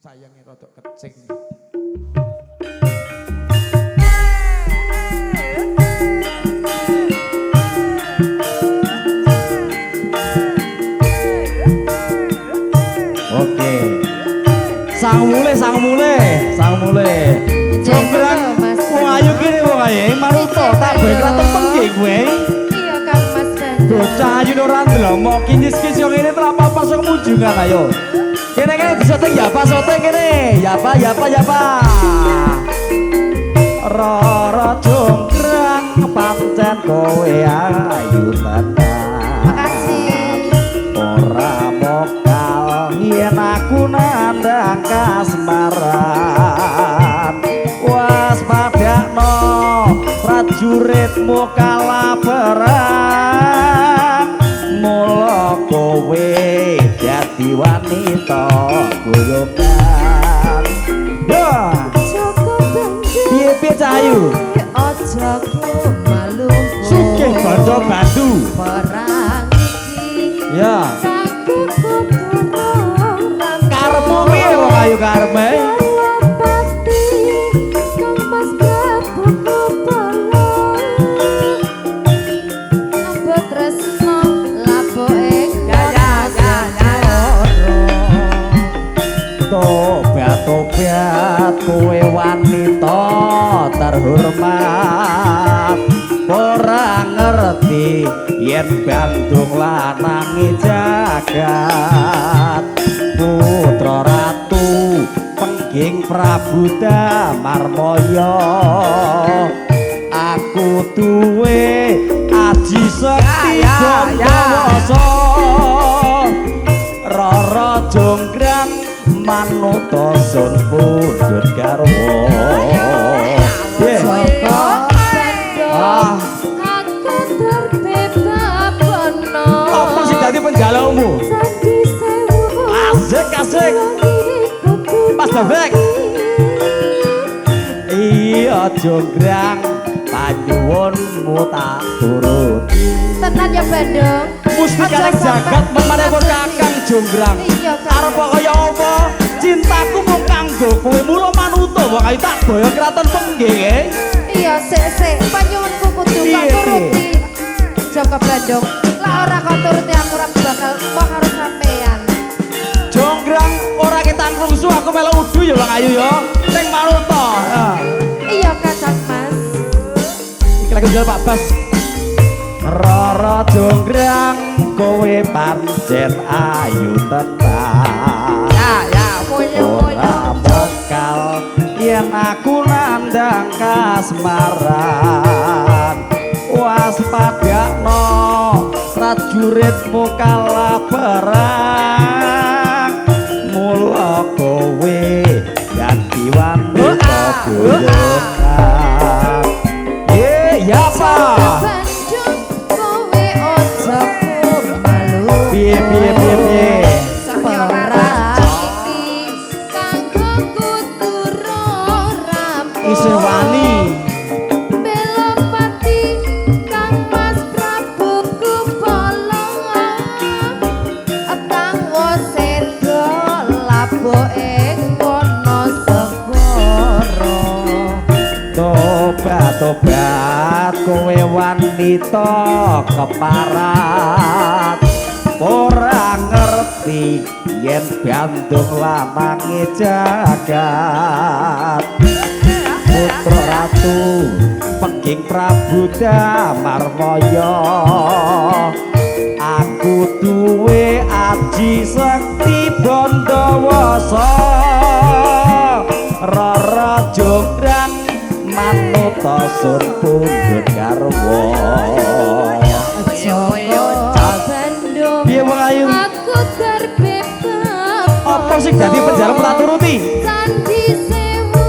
sayangnya rodok kecing. Oke. Sang mule. Jonggrang wong ayu kene wong ayu manuto tak bae kraton pengge kowe. Iya Kang Mas Banda. Bocah ayu ora ndelok kinyis-kinyis yo ngene ter apa-apa sok munjungan ayo. Kene disetting ya apa soteng kene. Ya apa. Roro jonggrang pancen kowe ayu tenan. Makasih. Ora mokal yen aku nandang kasmaran. Waspadakno prajuritmu kalaparan. Mula kowe dadi wanita goyokan. Yo, piye Cahayu? Ojo malu. Sugih Banda Bandu. Perang iki. Ya. Karepmu piye wong ayu karepe? Tobat kowe wanita terhormat. Ora ngerti yen Bandung lanange jagat. Putra ratu pengging Prabu Damarmaya. Aku duwe aji sekti dewasa. Roro jonggrang manuta sun pundhut garwa. Apa sih dadi penjalukmu? Asik. Pas Dabek. Iya jonggrang panyuwunmu tak turuti. Tenan ya Bandung. Mustika jagat memanipun Kakang Jonggrang. Iya arep kaya apa? Cintaku mung kanggo kowe mula manuta wong ayu tak boyo kraton pengge. Iya sik panyuwunku kudu turuti. Joko Bandung. Lah ora kok turuti aku ora bakal mau karo sampean. Jonggrang ora ketang rungsu aku melu udu ya wong ayu ya. Ning manuta. Iya Kakang Mas. Iki lagi jual Pak Bas. Roro jonggrang kowe pancen ayu tenan. Ya, ora bakal yen aku nandang kasmaran. Waspadakno prajuritmu kalaparan. Mula kowe dadi wanita goyokan. Ya Pak. Piye isih wani Belopati Kang Mas Prabu Kupolong Atang sedo laboke Wonosegoro. Tobat kowe wanita keparat. Ora ngerti yen Bandung lanange jagat. Putra ratu pengging Prabu Damarmaya. Aku duwe aji sekti bandawasa. Roro jonggrang manuta sun pundhut garwa. Piye wong ayu? Aku terbebas. Apa sing dadi penjara tak turuti? Sandi sewu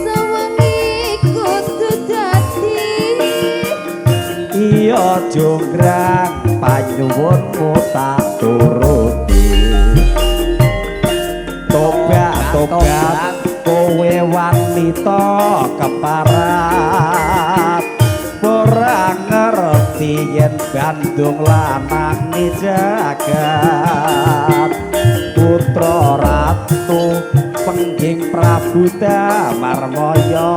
sewengi kudu dadi. Iya jonggrang panyuwunmu tak turuti. Tobat kowe wanita keparat. Ora ngerti yen Bandung lanange jagat. Putra ratu Buddha Marmoyo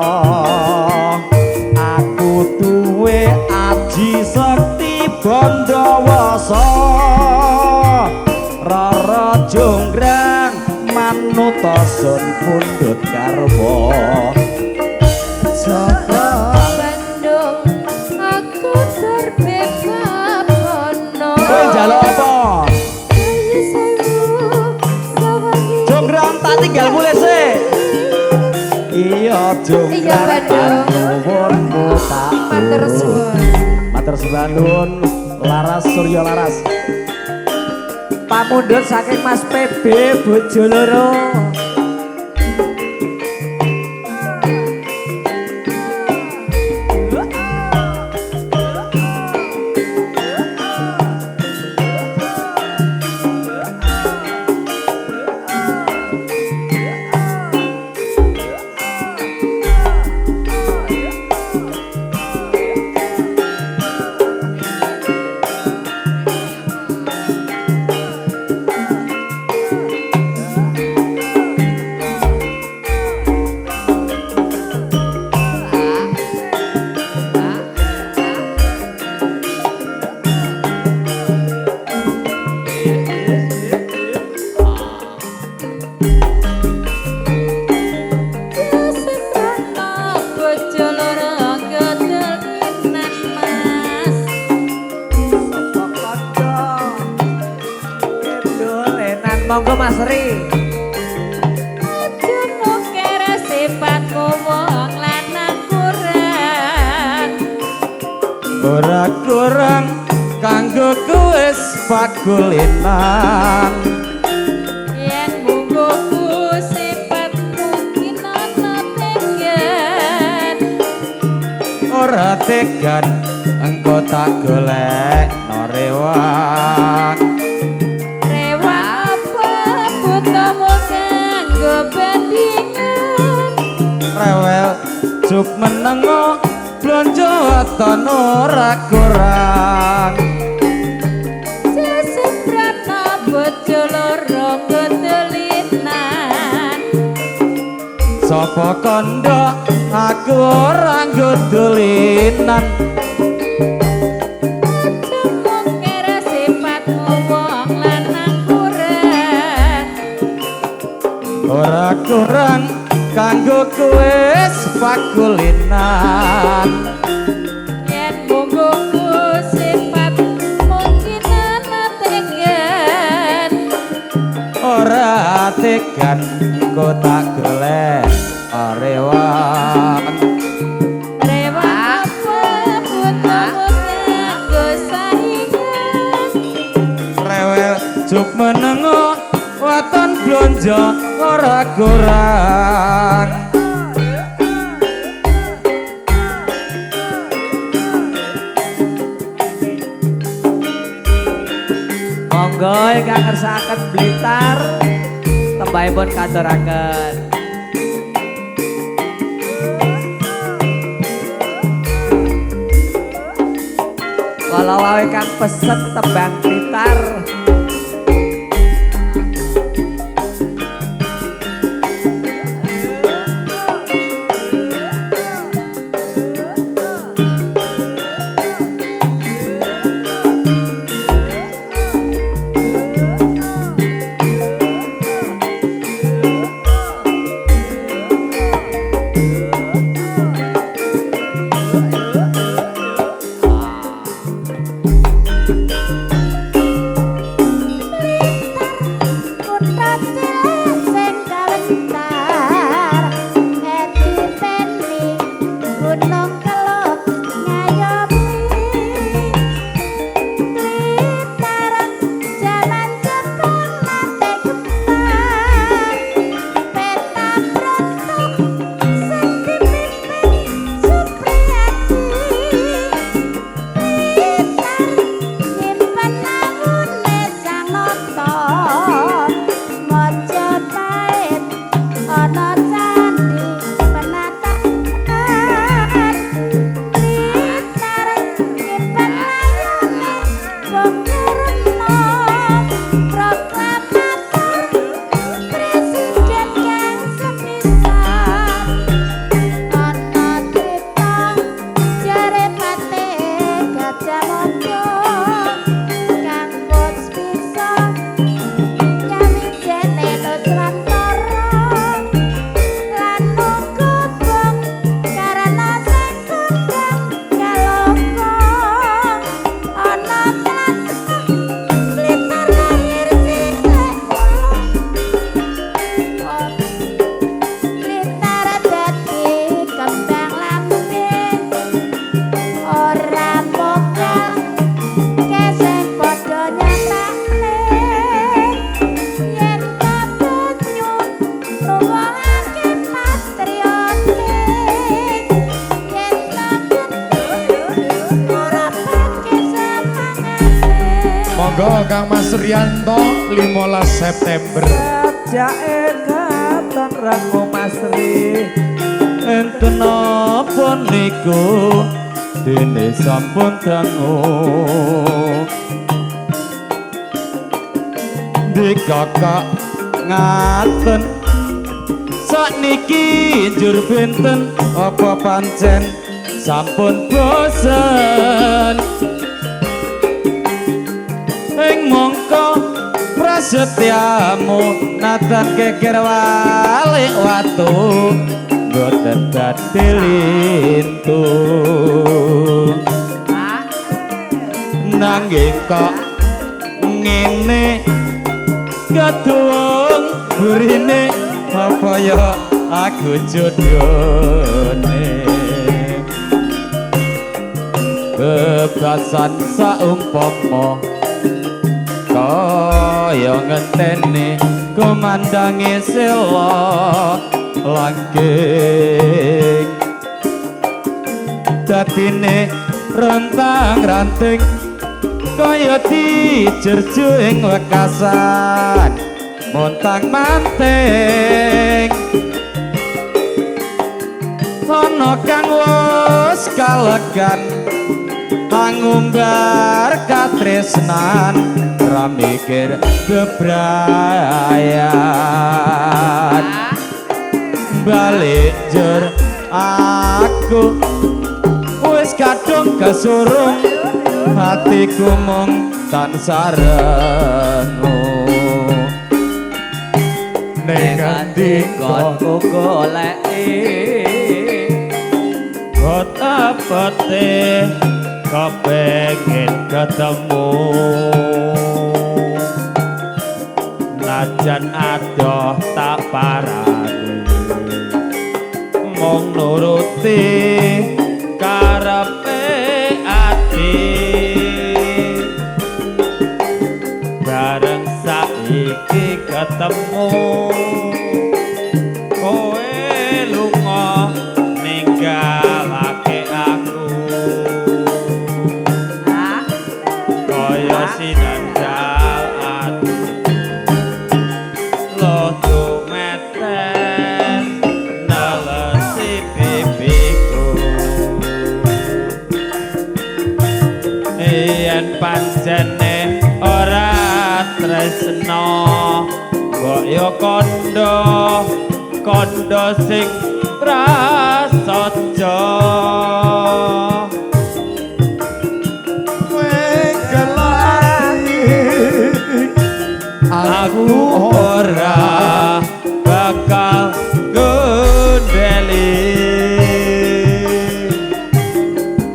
aku duwe aji sekti Bandawasa Rara Jonggrang manuta sun pundhut karma Joko Bandung aku terbebas ono kowe njaluk apa Jonggrang tak tinggal mulai sih iya Jonggrang nuwunmu tak matur suwun matur suwun Laras Surya Laras pamundhut saking Mas PB bojo loro monggo Mas Ri Jono kere sifatmu wong lanang ora kurang kanggo kuwis pakulinan yen mungguku sifatmu kinana tegen ora tegan engko tak golek no rewang rewel juk menengo blonjo aton ora kurang sesembrana bojo loro gedelinan sapa kandha aku ora gedelinan kere sifatmu wong lanang kurang ora kurang kanggo kowe pakulinan yen mungguku sifatmu kinana tegen ora tegan engko tak golek rewang rewang apa butuhmu kanggo saingan rewel juk menengo waton blonjo ora kurang monggo ingkang ngersakaken Blitar tembahipun katuraken walau wae kang pesen tembang Blitar Monggo Kang Mas Rianto 15 September. Jake katon rango masri. enten apa niku dene sampun dangu di kakak ngaten sakniki njur benten apa pancen sampun bosen ing mongko prasetyamu natan keker walik watu boten dadi lintu nanging kok ngene kadung burine apa ya aku jodohne bebasan saumpama kaya ngenteni kumandangi sela langgeng dadine rentang-ranting kaya dijerju ing wekasan montang manting ana kang wis kalegan pangumbar katresnan ra mikir bebrayan balik jur aku wis kadung kesurung hatiku mung tansah rengu ning ati Kon goleki kota pete kepengin ketemu najan adoh tak parani mung nuruti karepe ati bareng saiki ketemu kowe lunga ninggalake aku kaya sinandal ati lo tumeten nelesi pipiku yen pancene ora tresno kok yo kondo sing prasaja aku ora bakal gondeli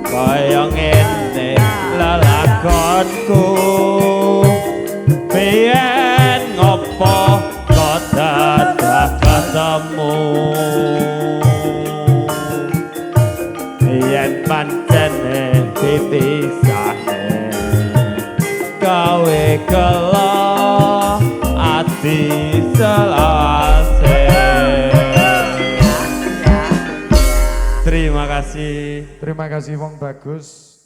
kaya ngene lelakonku biyen ngopo kok dadak ketemu yen pancene dipisahne gawe kelo ati selase. Terima kasih. Terima kasih Wong Bagus.